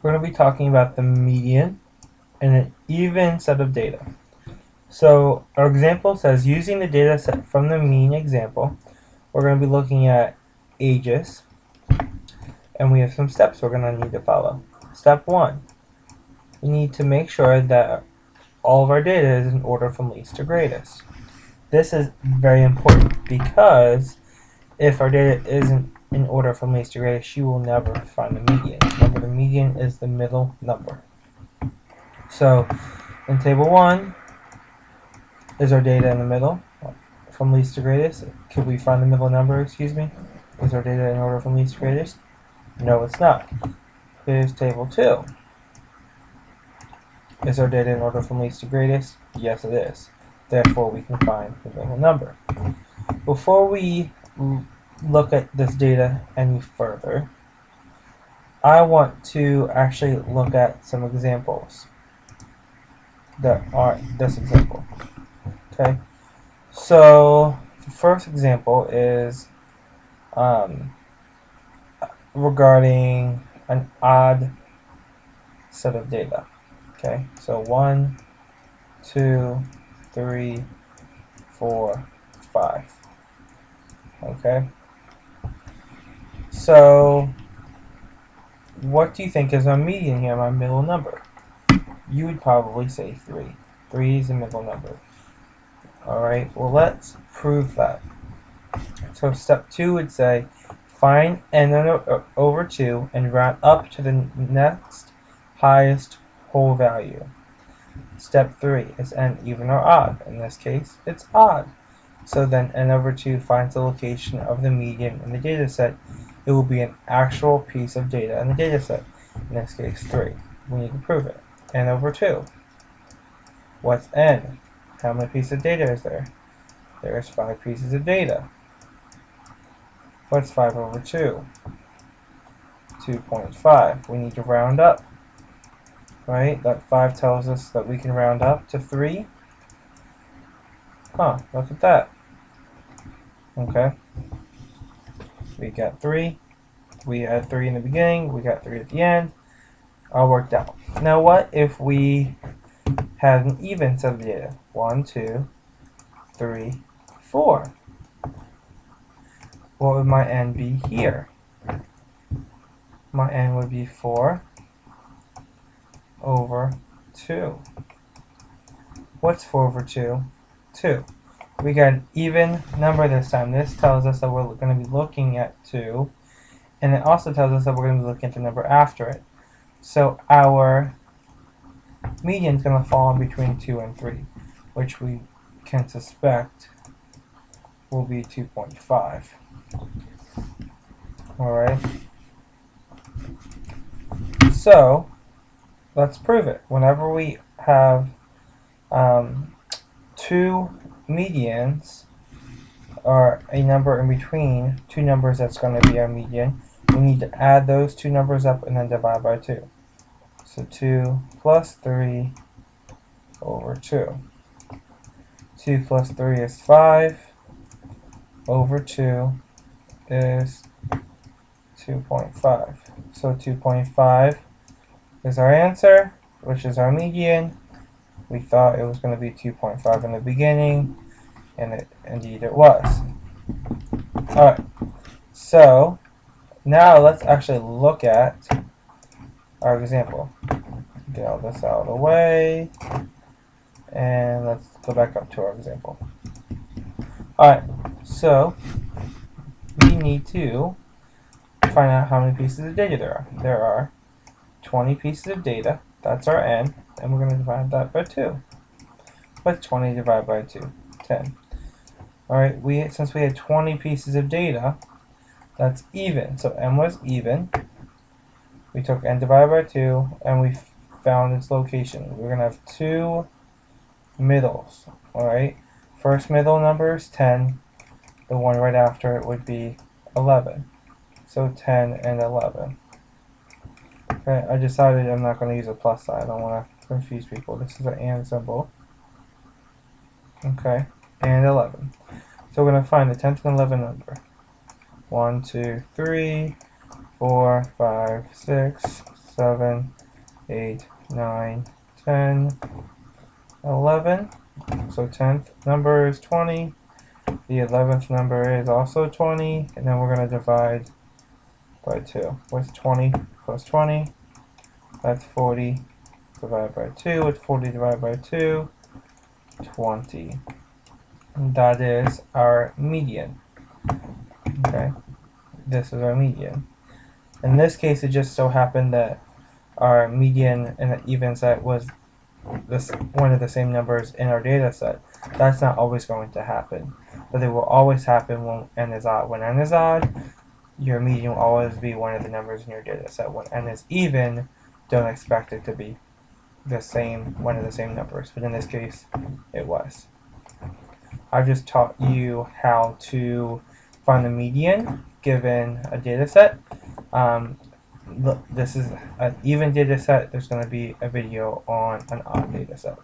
we're going to be talking about the median and an even set of data. So our example says, using the data set from the mean example, we're going to be looking at ages, and we have some steps we're going to need to follow. Step 1, we need to make sure that all of our data is in order from least to greatest. This is very important because if our data isn't in order from least to greatest, you will never find the median. Remember, the median is the middle number. So in table 1 is our data in the middle from least to greatest. Could we find the middle number, excuse me? Is our data in order from least to greatest? No, it's not. Here's table 2. Is our data in order from least to greatest? Yes, it is. Therefore, we can find the middle number. Before we look at this data any further, I want to actually look at some examples that are this example. Okay, so the first example is regarding an odd set of data. Okay, so 1, 2, 3, 4, 5. Okay, so what do you think is my median here, my middle number? You would probably say 3. 3 is the middle number. Alright, well, let's prove that. So step 2 would say, find n over 2 and round up to the next highest whole value. Step 3 is n even or odd. In this case, it's odd. So then n over 2 finds the location of the median in the data set. It will be an actual piece of data in the data set. In this case, 3. We need to prove it. N over 2. What's n? How many pieces of data is there? There's 5 pieces of data. What's 5 over 2? 2.5. We need to round up. Right? That 5 tells us that we can round up to 3. Huh, look at that. Okay. We got 3. We had 3 in the beginning. We got 3 at the end. All worked out. Now what if we had an even set of data? 1, 2, 3, 4. What would my n be here? My n would be 4 over 2. What's 4 over 2? 2. We got an even number this time. This tells us that we're going to be looking at 2, and it also tells us that we're going to be looking at the number after it. So our median is going to fall in between 2 and 3, which we can suspect will be 2.5. Alright. So let's prove it. Whenever we have 2 medians, or a number in between 2 numbers that's going to be our median, we need to add those 2 numbers up and then divide by 2. So 2 plus 3 over 2. 2 plus 3 is 5 over 2 is 2.5. So 2.5 is our answer, which is our median. We thought it was going to be 2.5 in the beginning, and indeed it was. Alright, so now let's actually look at our example. Get all this out of the way, and let's go back up to our example. Alright, so we need to find out how many pieces of data there are. There are 20 pieces of data. That's our n, and we're going to divide that by 2. What's 20 divided by 2? 10. Alright, since we had 20 pieces of data, that's even. So n was even. We took n divided by 2, and we found its location. We're going to have 2 middles. Alright, first middle number is 10. The one right after it would be 11. So 10 and 11. Okay, I decided I'm not going to use a plus sign. I don't want to confuse people. This is an and symbol. Okay, and 11. So we're going to find the 10th and 11th number. 1, 2, 3, 4, 5, 6, 7, 8, 9, 10, 11. So 10th number is 20. The 11th number is also 20. And then we're going to divide by 2. What's 20 plus 20? That's 40 divided by 2. What's 40 divided by 2? 20. And that is our median. Okay, this is our median. In this case, it just so happened that our median in an even set was one of the same numbers in our data set. That's not always going to happen, but it will always happen when n is odd. When n is odd, your median will always be one of the numbers in your data set. When n is even, don't expect it to be the same, one of the same numbers, but in this case, it was. I've just taught you how to find the median given a data set. Look, this is an even data set. There's going to be a video on an odd data set.